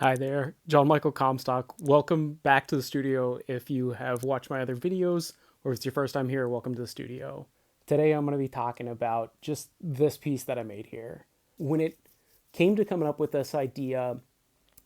Hi there, John Michael Comstock. Welcome back to the studio. If you have watched my other videos or if it's your first time here, welcome to the studio. Today I'm going to be talking about just this piece that I made here. When it came to coming up with this idea,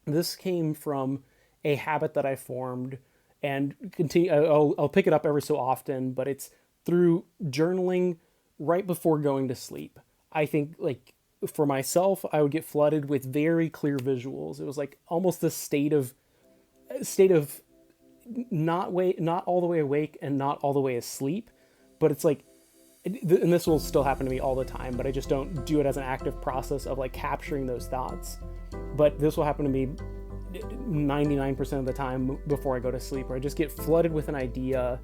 this came from a habit that I formed and continue. I'll pick it up every so often, but it's through journaling right before going to sleep. I think like for myself, I would get flooded with very clear visuals. It was like almost a state of not all the way awake and not all the way asleep, but it's like, and this will still happen to me all the time, but I just don't do it as an active process of like capturing those thoughts. But this will happen to me 99% of the time before I go to sleep, where I just get flooded with an idea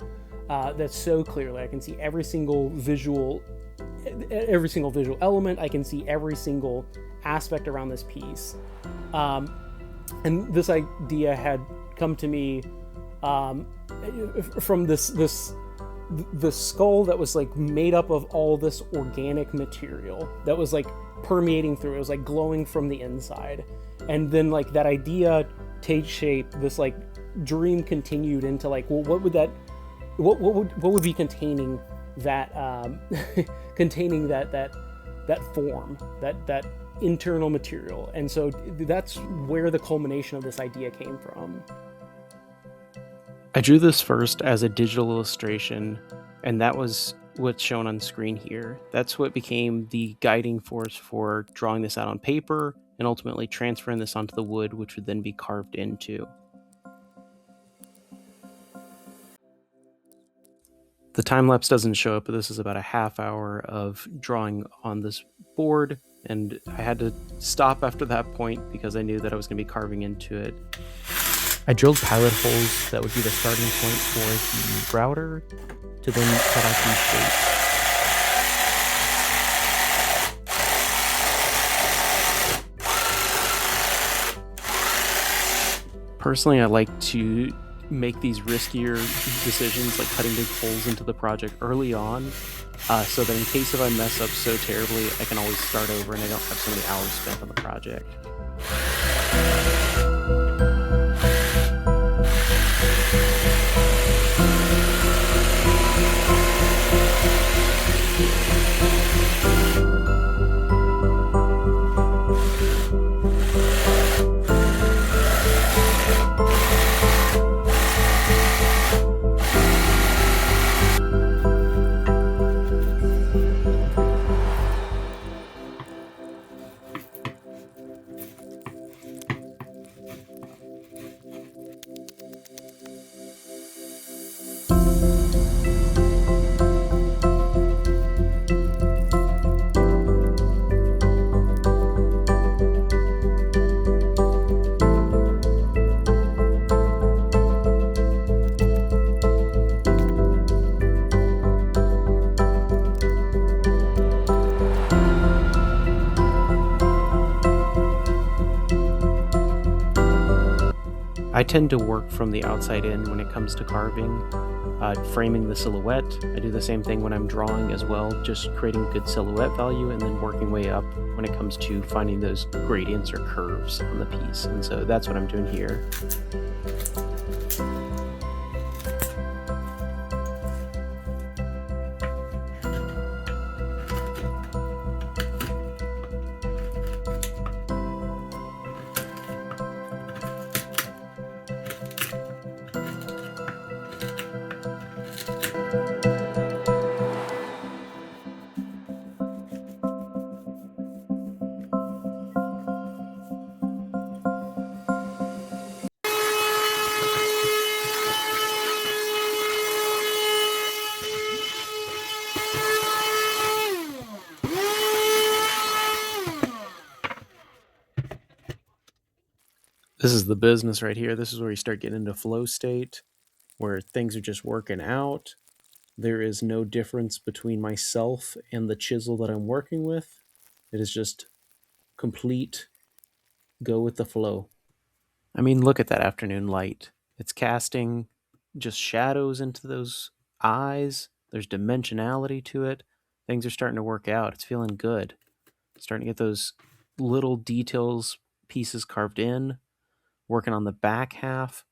that's so clearly. I can see every single visual element. I can see every single aspect around this piece. And this idea had come to me from the skull that was like made up of all this organic material that was like permeating through. It was like glowing from the inside, and then like that idea takes shape. This like dream continued into like, well, what would be containing that containing that form, that internal material. And so that's where the culmination of this idea came from. I drew this first as a digital illustration, and that was what's shown on screen here. That's what became the guiding force for drawing this out on paper and ultimately transferring this onto the wood, which would then be carved into. The time lapse doesn't show up, but this is about a half hour of drawing on this board, and I had to stop after that point because I knew that I was going to be carving into it. I drilled pilot holes that would be the starting point for the router to then cut out these shapes. Personally, I like to make these riskier decisions, like cutting big holes into the project early on, so that in case if I mess up so terribly, I can always start over and I don't have so many hours spent on the project. I tend to work from the outside in when it comes to carving, framing the silhouette. I do the same thing when I'm drawing as well, just creating good silhouette value and then working way up when it comes to finding those gradients or curves on the piece. And so that's what I'm doing here. This is the business right here. This is where you start getting into flow state, where things are just working out. There is no difference between myself and the chisel that I'm working with. It is just complete go with the flow. I mean, look at that afternoon light. It's casting just shadows into those eyes. There's dimensionality to it. Things are starting to work out. It's feeling good. Starting to get those little details, pieces carved in. working on the back half,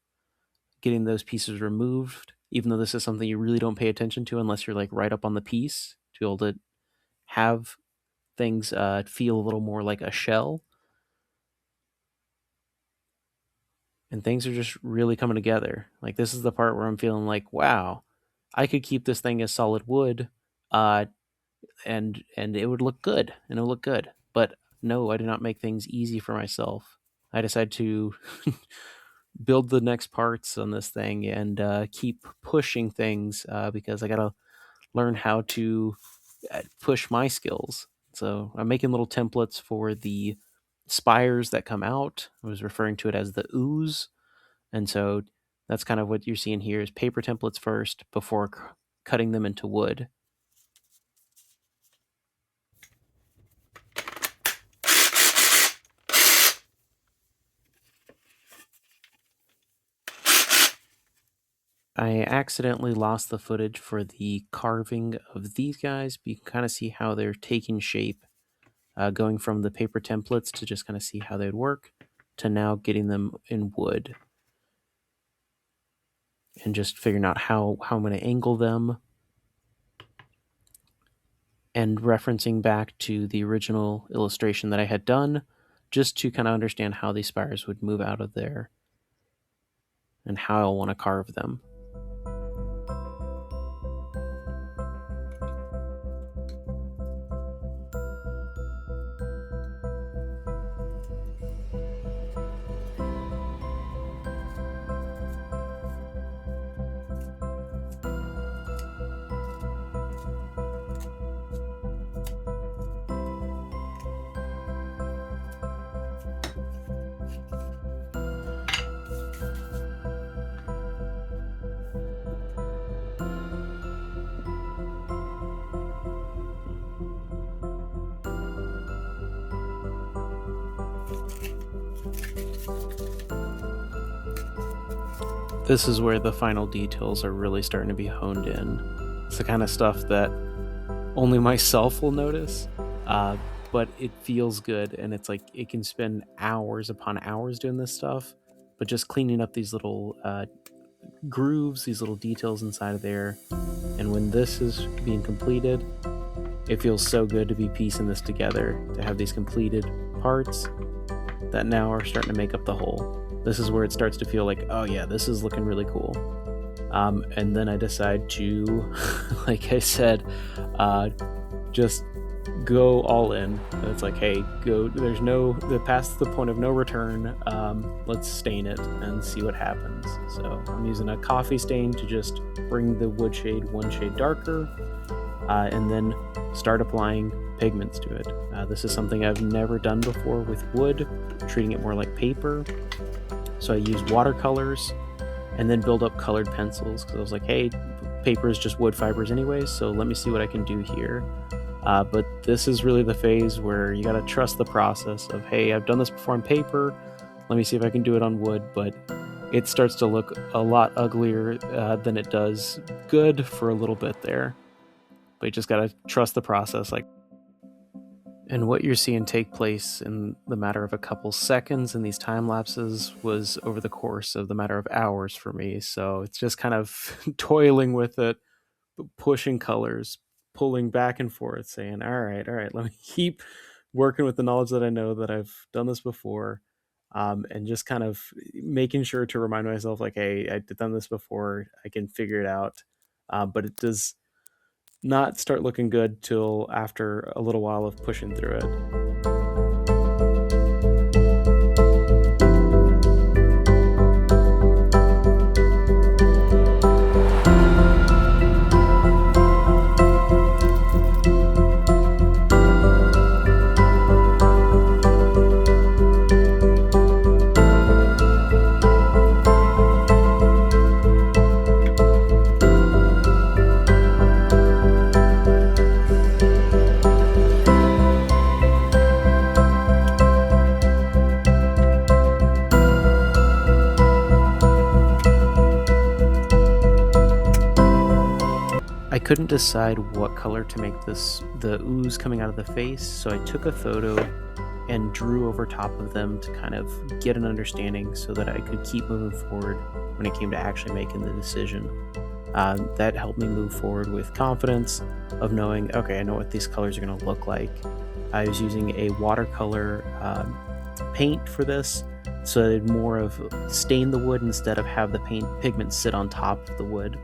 getting those pieces removed, even though this is something you really don't pay attention to unless you're like right up on the piece, to be able to have things feel a little more like a shell. And things are just really coming together. Like, this is the part where I'm feeling like, wow, I could keep this thing as solid wood, uh, and it would look good, and it would look good. But no, I do not make things easy for myself. I decide to build the next parts on this thing and keep pushing things because I gotta learn how to push my skills. So I'm making little templates for the spires that come out. I was referring to it as the ooze. And so that's kind of what you're seeing here is paper templates first before cutting them into wood. I accidentally lost the footage for the carving of these guys, but you can kind of see how they're taking shape, going from the paper templates to just kind of see how they'd work to now getting them in wood and just figuring out how I'm going to angle them and referencing back to the original illustration that I had done just to kind of understand how these spires would move out of there and how I'll want to carve them. This is where the final details are really starting to be honed in. It's the kind of stuff that only myself will notice, but it feels good, and it's like it can spend hours upon hours doing this stuff, but just cleaning up these little grooves, these little details inside of there. And when this is being completed, it feels so good to be piecing this together, to have these completed parts that now are starting to make up the whole. This is where it starts to feel like, oh yeah, this is looking really cool. And then I decide to, like I said, just go all in. It's like, hey, go. There's past the point of no return. Let's stain it and see what happens. So I'm using a coffee stain to just bring the wood shade one shade darker, and then start applying pigments to it. This is something I've never done before with wood, treating it more like paper. So I use watercolors and then build up colored pencils because I was like, hey, paper is just wood fibers anyways, so let me see what I can do here. But this is really the phase where you got to trust the process of, hey, I've done this before on paper, let me see if I can do it on wood, but it starts to look a lot uglier than it does good for a little bit there. But you just got to trust the process. And what you're seeing take place in the matter of a couple seconds in these time lapses was over the course of the matter of hours for me. So it's just kind of toiling with it, pushing colors, pulling back and forth, saying, all right, let me keep working with the knowledge that I know that I've done this before, and just kind of making sure to remind myself, like, hey, I've done this before, I can figure it out. But it does not start looking good till after a little while of pushing through it. I couldn't decide what color to make the ooze coming out of the face, so I took a photo and drew over top of them to kind of get an understanding so that I could keep moving forward when it came to actually making the decision. That helped me move forward with confidence of knowing, okay, I know what these colors are going to look like. I was using a watercolor paint for this, so it'd more of stain the wood instead of have the pigment sit on top of the wood.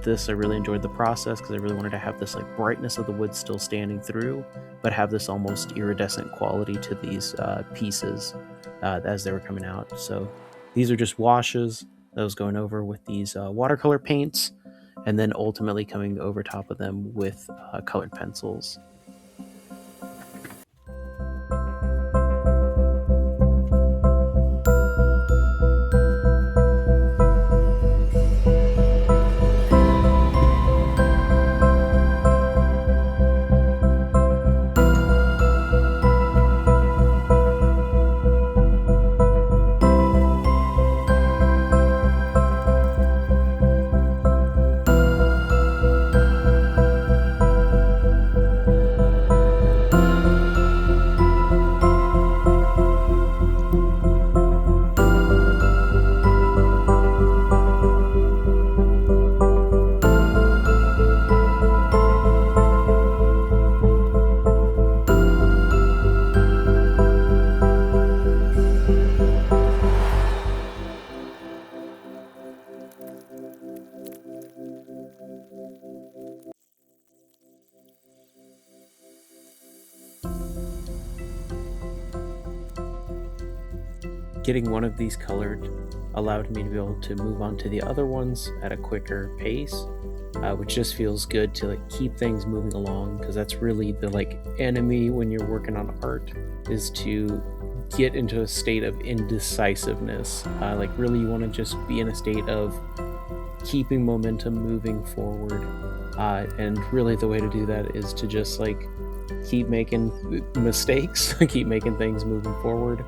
This, I really enjoyed the process because I really wanted to have this like brightness of the wood still standing through, but have this almost iridescent quality to these pieces as they were coming out. So these are just washes that I was going over with these watercolor paints, and then ultimately coming over top of them with colored pencils. Getting one of these colored allowed me to be able to move on to the other ones at a quicker pace, which just feels good to like keep things moving along, because that's really the like enemy when you're working on art, is to get into a state of indecisiveness. Like really you want to just be in a state of keeping momentum moving forward, and really the way to do that is to just like keep making mistakes, keep making things moving forward.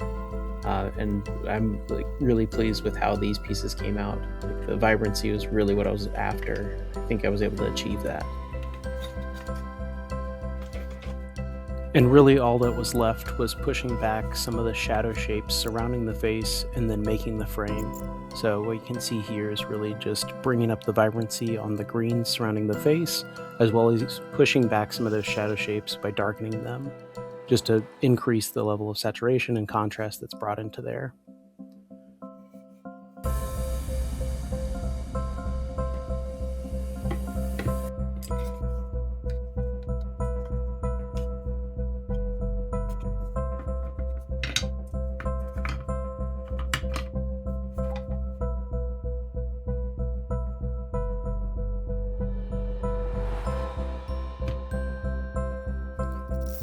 And I'm like really pleased with how these pieces came out. Like, the vibrancy was really what I was after. I think I was able to achieve that. And really all that was left was pushing back some of the shadow shapes surrounding the face and then making the frame. So what you can see here is really just bringing up the vibrancy on the greens surrounding the face, as well as pushing back some of those shadow shapes by darkening them, just to increase the level of saturation and contrast that's brought into there.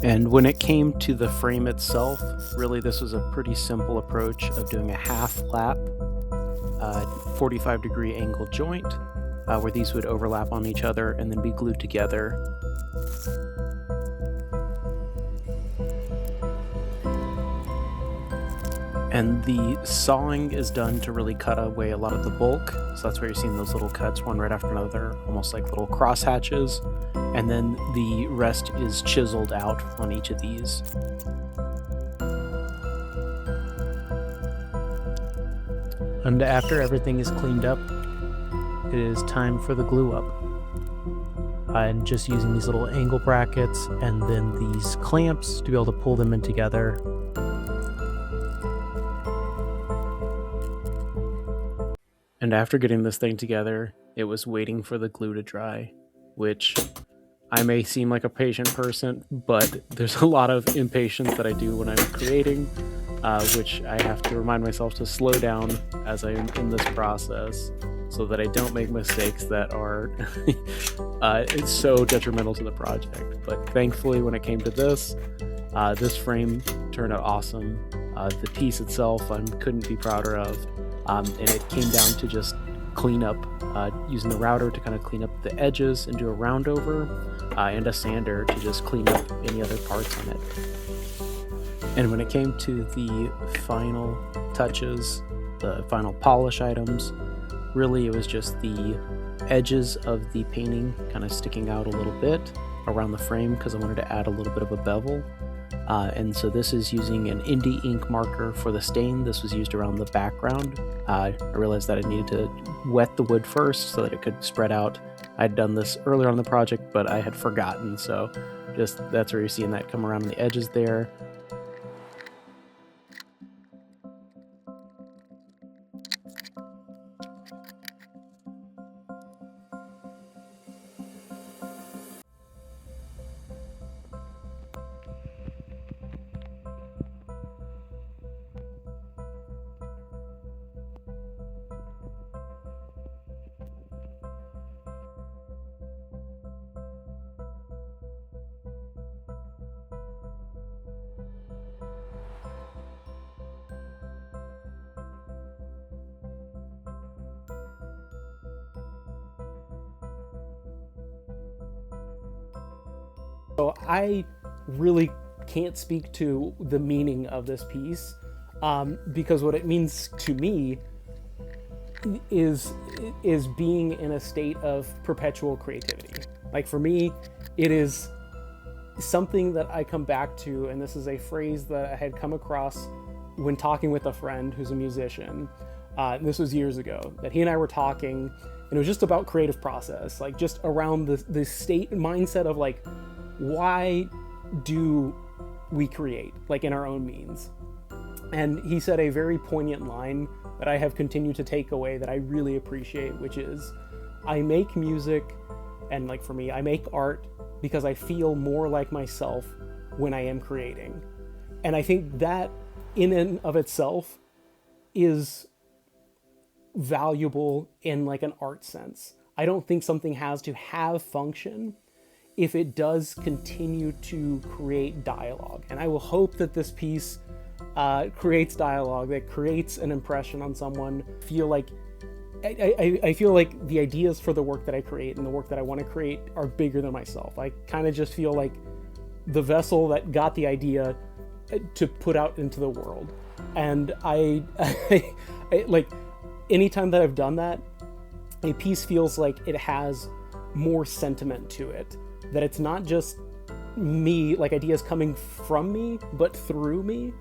And when it came to the frame itself, really this was a pretty simple approach of doing a half lap, 45-degree angle joint, where these would overlap on each other and then be glued together. And the sawing is done to really cut away a lot of the bulk. So that's why you're seeing those little cuts, one right after another, almost like little cross hatches. And then the rest is chiseled out on each of these. And after everything is cleaned up, it is time for the glue up. And just using these little angle brackets and then these clamps to be able to pull them in together. And after getting this thing together, it was waiting for the glue to dry, which I may seem like a patient person, but there's a lot of impatience that I do when I'm creating, which I have to remind myself to slow down as I'm in this process so that I don't make mistakes that are so detrimental to the project. But thankfully, when it came to this, this frame turned out awesome. The piece itself I couldn't be prouder of. And it came down to just clean up, using the router to kind of clean up the edges and do a round over, and a sander to just clean up any other parts on it. And when it came to the final touches, the final polish items, really it was just the edges of the painting kind of sticking out a little bit around the frame because I wanted to add a little bit of a bevel. And so this is using an indie ink marker for the stain. This was used around the background. I realized that I needed to wet the wood first so that it could spread out. I'd done this earlier on the project, but I had forgotten, so just that's where you're seeing that come around the edges there. So I really can't speak to the meaning of this piece, because what it means to me is is being in a state of perpetual creativity. Like for me, it is something that I come back to, and this is a phrase that I had come across when talking with a friend who's a musician. This was years ago, that he and I were talking, and it was just about creative process, like just around the state mindset of like, why do we create, like in our own means? And he said a very poignant line that I have continued to take away that I really appreciate, which is, I make music, and like for me, I make art because I feel more like myself when I am creating. And I think that in and of itself is valuable in like an art sense. I don't think something has to have function if it does continue to create dialogue. And I will hope that this piece creates dialogue, that creates an impression on someone. I feel like the ideas for the work that I create and the work that I want to create are bigger than myself. I kind of just feel like the vessel that got the idea to put out into the world. And I like, anytime that I've done that, a piece feels like it has more sentiment to it. That it's not just me, like ideas coming from me, but through me.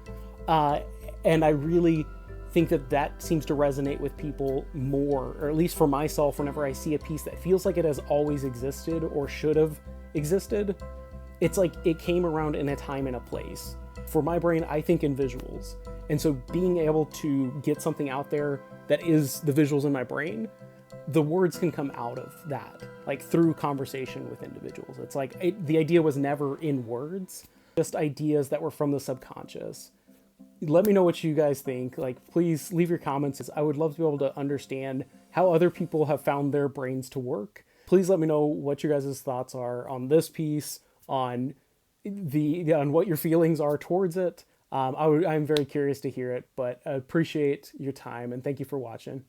And I really think that that seems to resonate with people more, or at least for myself, whenever I see a piece that feels like it has always existed or should have existed. It's like it came around in a time and a place. For my brain, I think in visuals. And so being able to get something out there that is the visuals in my brain, the words can come out of that, like through conversation with individuals. It's like the idea was never in words, just ideas that were from the subconscious. Let me know what you guys think. Like, please leave your comments. I would love to be able to understand how other people have found their brains to work. Please let me know what your guys' thoughts are on this piece, on what your feelings are towards it. I'm very curious to hear it, but I appreciate your time and thank you for watching.